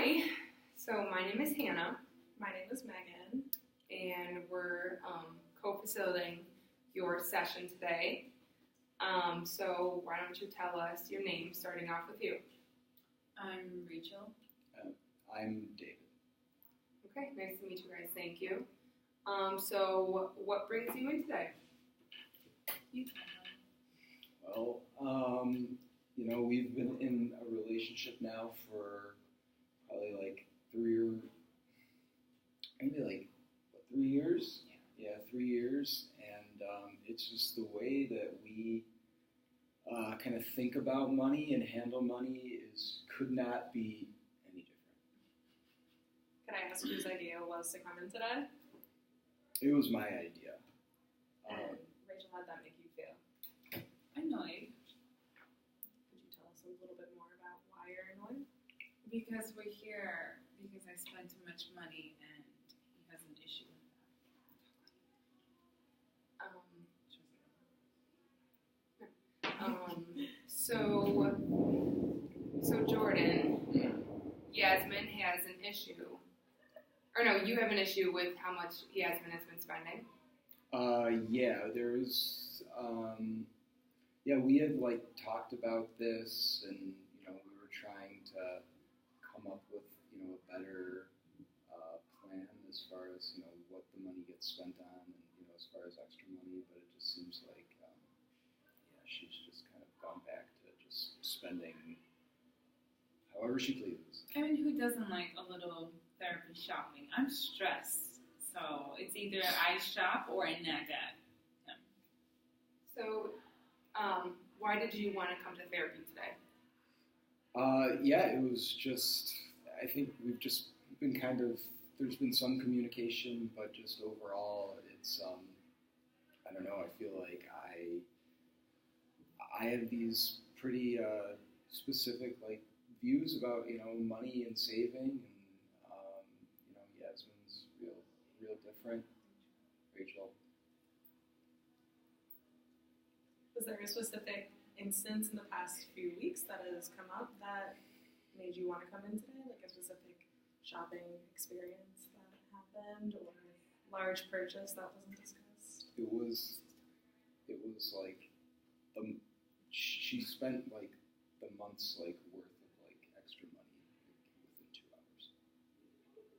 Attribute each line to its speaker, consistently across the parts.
Speaker 1: Hi, so my name is Hannah,
Speaker 2: My name is Megan.
Speaker 1: and we're co-facilitating your session today. So why don't you tell us your name, starting off with you?
Speaker 2: I'm Rachel.
Speaker 3: I'm David.
Speaker 1: Okay, nice to meet you guys. Thank you. So what brings you in today?
Speaker 2: You
Speaker 3: Well, we've been in a relationship now for probably like 3 years? Yeah, 3 years. And it's just the way that we kind of think about money and handle money could not be any different.
Speaker 2: Can I ask whose idea it was to come in today?
Speaker 3: It was my idea.
Speaker 2: And Rachel, how'd that make you feel?
Speaker 4: Annoyed
Speaker 2: Could you tell us a little bit more about why you're annoyed?
Speaker 4: because we're here because I spend too much money and he has an issue with
Speaker 1: So Jordan, Yasmin has an issue. Or no, you have an issue with how much Yasmin has been spending.
Speaker 3: We had talked about this, and we were trying to come up with a better plan as far as what the money gets spent on, and as far as extra money. But it just seems like she's just kind of gone back to just spending however she pleases.
Speaker 4: I mean, who doesn't like a little therapy shopping? I'm stressed, so it's either I shop or I nag at him.
Speaker 1: So, why did you want to come to therapy today?
Speaker 3: It was just, I think we've just been there's been some communication, but just overall, it's, I don't know, I feel like I have these pretty specific, views about, money and saving, and, Yasmin's real different. Rachel.
Speaker 2: Was there a specific instance in the past few weeks that has come up that made you want to come in today? Like a specific shopping experience that happened or large purchase that wasn't discussed?
Speaker 3: It was she spent the month's worth of extra money within 2 hours.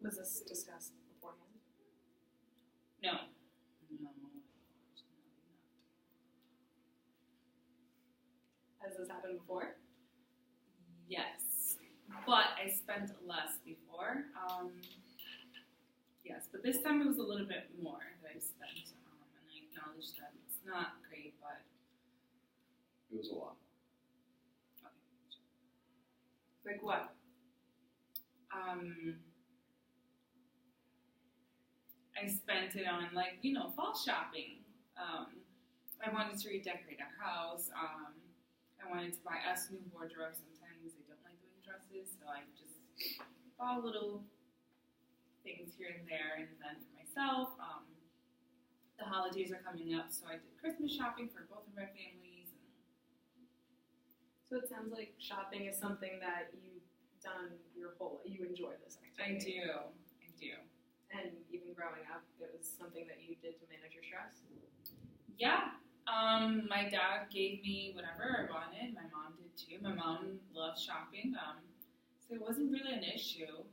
Speaker 2: Was this discussed beforehand?
Speaker 4: No.
Speaker 2: Has this happened before?
Speaker 4: Yes, but I spent less before. Yes, but this time it was a little bit more that I spent, and I acknowledge that it's not great, but
Speaker 3: It was a lot.
Speaker 4: okay.
Speaker 1: Like what?
Speaker 4: I spent it on fall shopping. I wanted to redecorate our house. I wanted to buy us new wardrobe. Sometimes I don't like doing dresses, so I just bought little things here and there. And then for myself, the holidays are coming up, so I did Christmas shopping for both of our families.
Speaker 2: So it sounds like shopping is something that you've done your whole life. You enjoy this activity.
Speaker 4: I do.
Speaker 2: And even growing up, it was something that you did to manage your stress?
Speaker 4: Yeah. My dad gave me whatever I wanted. My mom did too. My mom loves shopping, so it wasn't really an issue.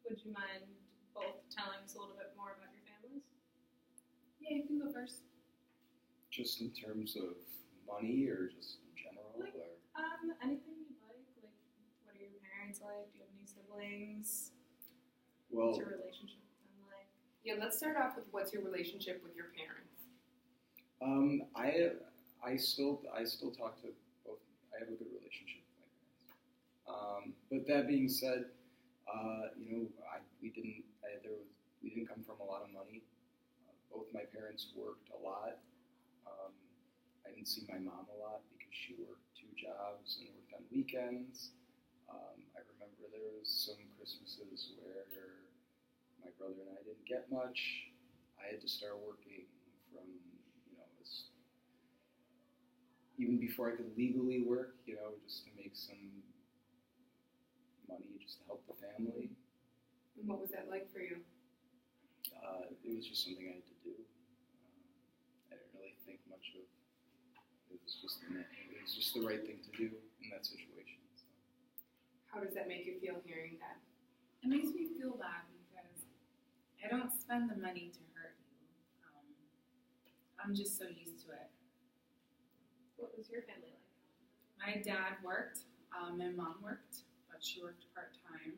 Speaker 2: Would you mind both telling us a little bit more about your families?
Speaker 4: Yeah, you can go first.
Speaker 3: Just in terms of money, or just in general, or
Speaker 2: Anything you'd like. Like, what are your parents like? Do you have any siblings?
Speaker 3: well,
Speaker 2: What's your relationship with them like?
Speaker 1: Yeah, let's start off with what's your relationship with your parents?
Speaker 3: I still talk to both. I have a good relationship with my parents. But that being said, we didn't come from a lot of money. Both my parents worked a lot. I didn't see my mom a lot because she worked 2 jobs and worked on weekends. I remember there was some Christmases where my brother and I didn't get much. I had to start working from, even before I could legally work, just to make some money just to help the family.
Speaker 1: And what was that like for you?
Speaker 3: It was just something I had to do. I didn't really think much of. It was just the right thing to do in that situation. So.
Speaker 1: How does that make you feel hearing that?
Speaker 4: It makes me feel bad because I don't spend the money to hurt you. I'm just so used to it.
Speaker 2: What was your family like?
Speaker 4: My dad worked, my mom worked, but she worked part-time.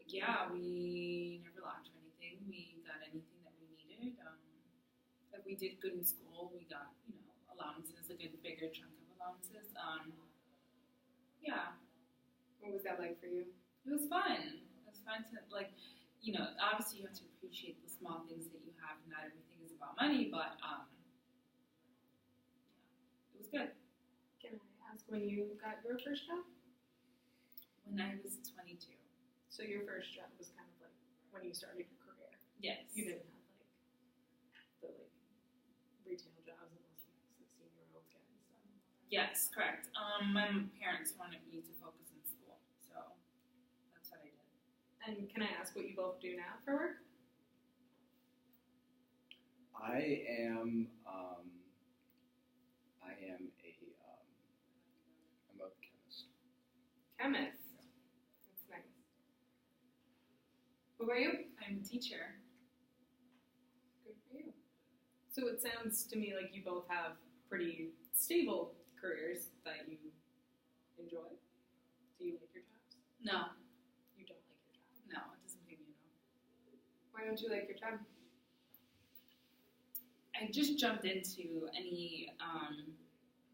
Speaker 4: Yeah, we never lacked for anything. We got anything that we needed. If we did good in school, we got, allowances, like a bigger chunk of allowances. Yeah.
Speaker 1: What was that like for you?
Speaker 4: It was fun. It was fun to, obviously you have to appreciate the small things that you have. Not everything is about money, but, it was good.
Speaker 2: Can I ask when you got your first job?
Speaker 4: When I was 22.
Speaker 2: So your first job was kind of like when you started your career.
Speaker 4: Yes.
Speaker 2: You didn't have the retail jobs that most 16-year-olds get and stuff.
Speaker 4: Yes, correct. My parents wanted me to focus in school, so that's what I did.
Speaker 2: And can I ask what you both do now for work?
Speaker 3: I am I'm a chemist.
Speaker 1: Chemist. That's nice. What about you?
Speaker 4: I'm a teacher.
Speaker 1: Good for you.
Speaker 2: So it sounds to me like you both have pretty stable careers that you enjoy. Do you like your jobs?
Speaker 4: No,
Speaker 2: You don't like your job.
Speaker 4: no, it doesn't pay me enough.
Speaker 1: Why don't you like your job?
Speaker 4: I just jumped into any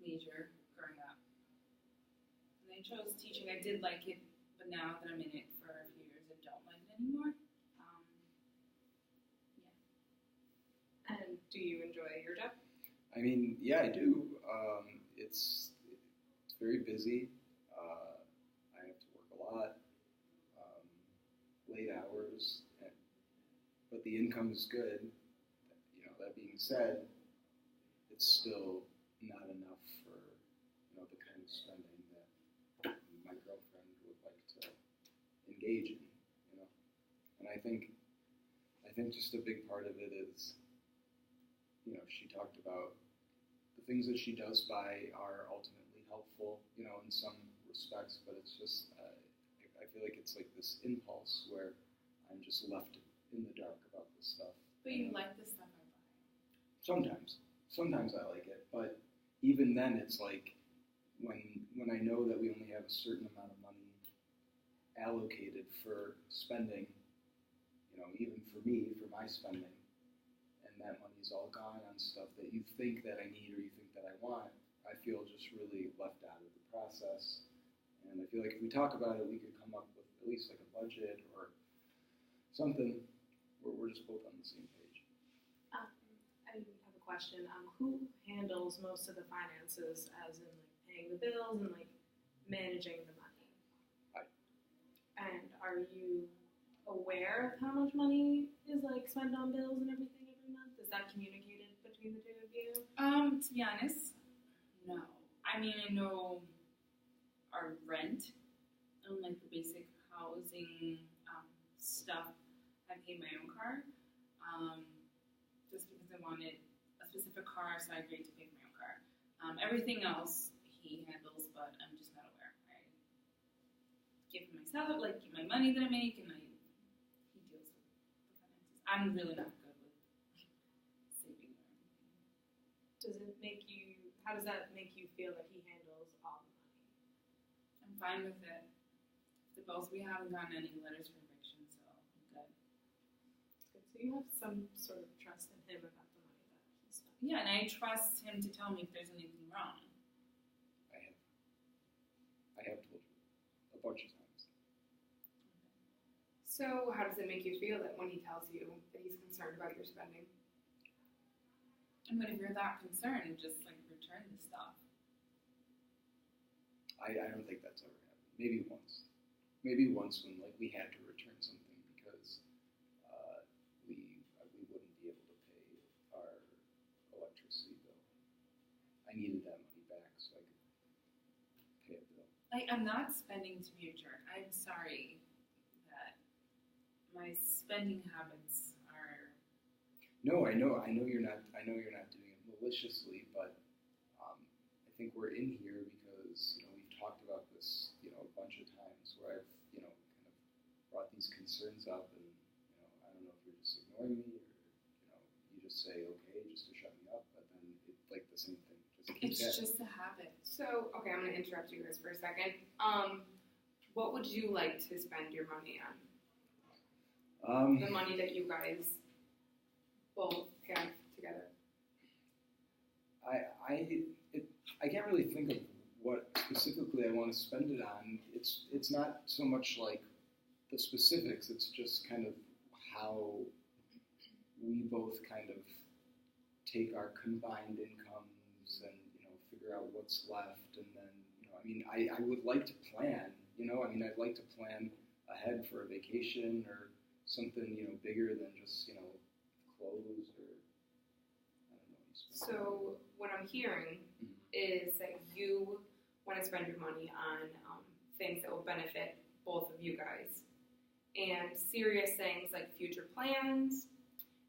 Speaker 4: major growing up. And I chose teaching. I did like it, but now that I'm in it for a few years, I don't like it anymore.
Speaker 2: And do you enjoy your job?
Speaker 3: I mean, yeah, I do. It's very busy. I have to work a lot, late hours, but the income is good. That being said, it's still not enough for the kind of spending that my girlfriend would like to engage in. And I think just a big part of it is, she talked about the things that she does buy are ultimately helpful, in some respects, but it's just, I feel like it's like this impulse where I'm just left in the dark about this stuff.
Speaker 4: But you like the stuff I buy.
Speaker 3: Sometimes I like it, but even then it's like when I know that we only have a certain amount of money allocated for spending, even for me, for my spending, and that money's all gone on stuff that you think that I need or you think that I want, I feel just really left out of the process. And I feel like if we talk about it, we could come up with at least like a budget or something where we're just both on the same page.
Speaker 2: I have a question. Who handles most of the finances, as in paying the bills and managing the money? And are you aware of how much money is spent on bills and everything every month? Is that communicated between the two of you?
Speaker 4: To be honest, no. I mean, I know our rent and the basic housing stuff. I pay my own car. Just because I wanted a specific car, so I agreed to pay for my own car. Everything else he handles, but I'm just not aware. I give him my salary, my money that I make, and he deals with the finances. I'm really not good with saving or anything.
Speaker 2: How does that make you feel that he handles all the money?
Speaker 4: I'm fine with it. The bills, we haven't gotten any letters for eviction, so I'm good.
Speaker 2: Good. So you have some sort of trust in him about the money that he spends.
Speaker 4: Yeah, and I trust him to tell me if there's anything wrong.
Speaker 3: I have told you a bunch of times.
Speaker 1: So how does it make you feel that when he tells you that he's concerned about your spending?
Speaker 4: I mean, if you're that concerned, just return the stuff.
Speaker 3: I don't think that's ever happened. Maybe once. Maybe once when we had to return something because we wouldn't be able to pay our electricity bill. I needed that money back so I could pay a bill.
Speaker 4: Like, I'm not spending to be a jerk. I'm sorry that my spending habits are.
Speaker 3: No, I know you're not. I know you're not doing it maliciously, but I think we're in here because we've talked about this a bunch of times where I've kind of brought these concerns up, and I don't know if you're just ignoring me or you just say okay just to shut me up, but then it's like the same thing just keeps
Speaker 4: It's
Speaker 3: happening.
Speaker 4: just a habit.
Speaker 1: So, okay, I'm going to interrupt you guys for a second. What would you like to spend your money on? The money that you guys both have together.
Speaker 3: I can't really think of what specifically I want to spend it on. It's not so much like the specifics. It's just kind of how we both kind of take our combined incomes and figure out what's left, and then I would like to plan. I'd like to plan ahead for a vacation or something bigger than just clothes or I don't know.
Speaker 1: So what I'm hearing is that you want to spend your money on things that will benefit both of you guys, and serious things like future plans.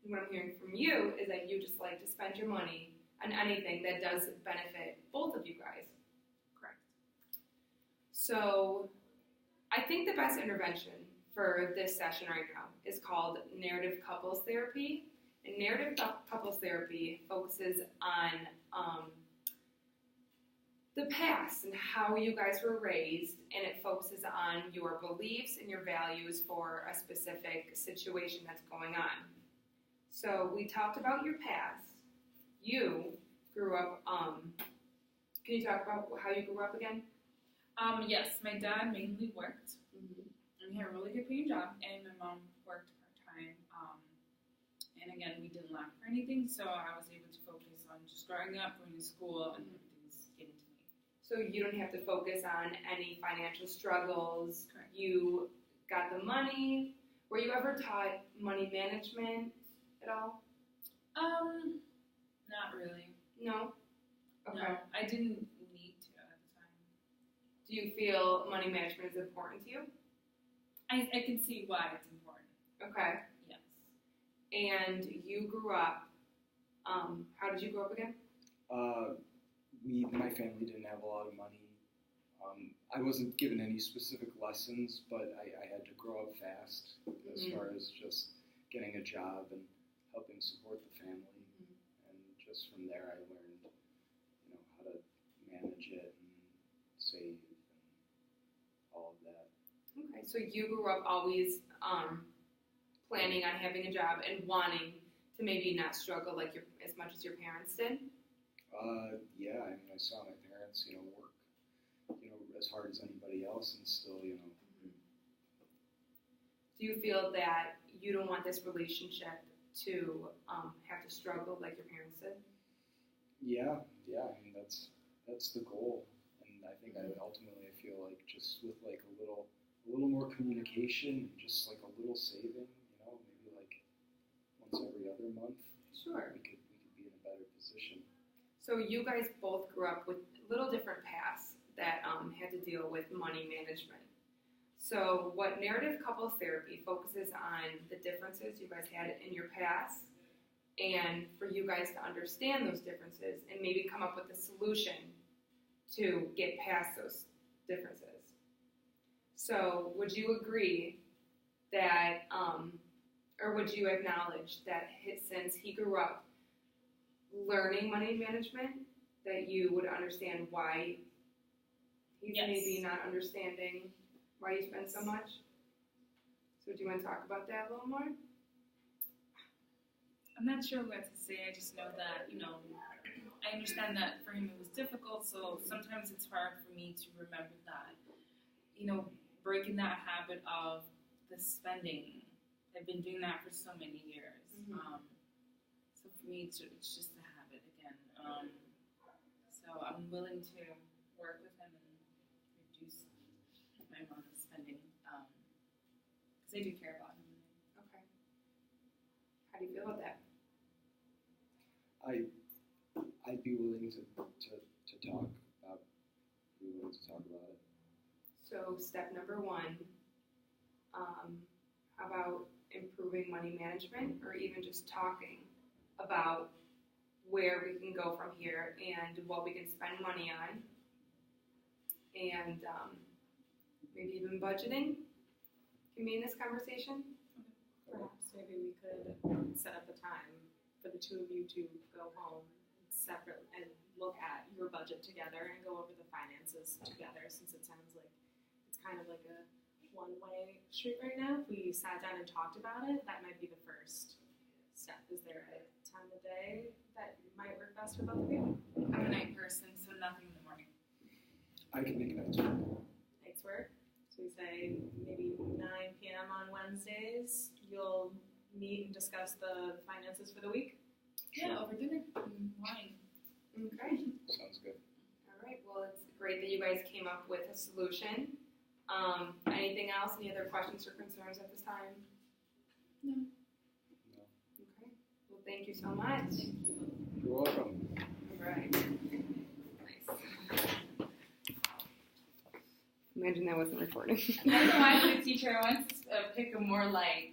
Speaker 1: And what I'm hearing from you is that you just like to spend your money on anything that does benefit both of you guys.
Speaker 2: Correct.
Speaker 1: So I think the best intervention for this session right now is called narrative couples therapy. And narrative couples therapy focuses on the past and how you guys were raised, and it focuses on your beliefs and your values for a specific situation that's going on. So we talked about your past. You grew up, can you talk about how you grew up again?
Speaker 4: Yes, my dad mainly worked, and he had a really good paying job, and my mom worked part-time. And again, we didn't lack for anything, so I was able to focus on just growing up, going to school, and everything's getting to me.
Speaker 1: So you don't have to focus on any financial struggles.
Speaker 4: Correct.
Speaker 1: You got the money. Were you ever taught money management at all?
Speaker 4: Not really.
Speaker 1: No? Okay.
Speaker 4: No, I didn't need to at the time.
Speaker 1: Do you feel money management is important to you?
Speaker 4: I can see why it's important.
Speaker 1: Okay.
Speaker 4: Yes.
Speaker 1: And you grew up, how did you grow up again?
Speaker 3: My family didn't have a lot of money. I wasn't given any specific lessons, but I had to grow up fast as far as just getting a job and helping support the family. And just from there, I learned, how to manage it and save and all of that.
Speaker 1: Okay, so you grew up always planning on having a job and wanting to maybe not struggle like as much as your parents did?
Speaker 3: Yeah, I saw my parents, work, as hard as anybody else, and still,
Speaker 1: Do you feel that you don't want this relationship to have to struggle like your parents did?
Speaker 3: Yeah. That's the goal, and I think ultimately I feel like just with like a little more communication, and just like a little saving, maybe like once every other month.
Speaker 1: Sure.
Speaker 3: We could be in a better position.
Speaker 1: So you guys both grew up with little different paths that had to deal with money management. So what narrative couples therapy focuses on the differences you guys had in your past, and for you guys to understand those differences and maybe come up with a solution to get past those differences. So would you agree that, or would you acknowledge that since he grew up learning money management, that you would understand why he's
Speaker 4: Yes.
Speaker 1: maybe not understanding why you spend so much? So do you want to talk about that a little more?
Speaker 4: I'm not sure what to say. I just know that, I understand that for him it was difficult, so sometimes it's hard for me to remember that, breaking that habit of the spending. I've been doing that for so many years. So for me, it's just a habit again. So I'm willing to work with him and reduce my amount of spending because I do care about him.
Speaker 1: Okay. How do you feel about that?
Speaker 3: I'd be willing to talk about. Be willing to talk about it.
Speaker 1: So step number one, how about improving money management, or even just talking about where we can go from here and what we can spend money on, and maybe even budgeting can be in this conversation.
Speaker 2: Perhaps maybe we could set up a time for the two of you to go home separately and look at your budget together and go over the finances together, since it sounds like it's kind of like a one-way street right now. If we sat down and talked about it, that might be the first step. Is there a time of day that might work best for both of you?
Speaker 4: I'm a night person, so nothing in the morning.
Speaker 3: I can make it nice.
Speaker 2: Night's work. So we say maybe 9 p.m. on Wednesdays. You'll meet and discuss the finances for the week.
Speaker 4: Yeah, over dinner and wine.
Speaker 1: Okay.
Speaker 3: Sounds good.
Speaker 1: All right. Well, it's great that you guys came up with a solution. Anything else? Any other questions or concerns at this time?
Speaker 4: No.
Speaker 1: Okay. Well, thank you so much.
Speaker 3: You're welcome.
Speaker 1: All right. Nice. Imagine that wasn't recording.
Speaker 4: I don't know why the teacher wants to pick a more like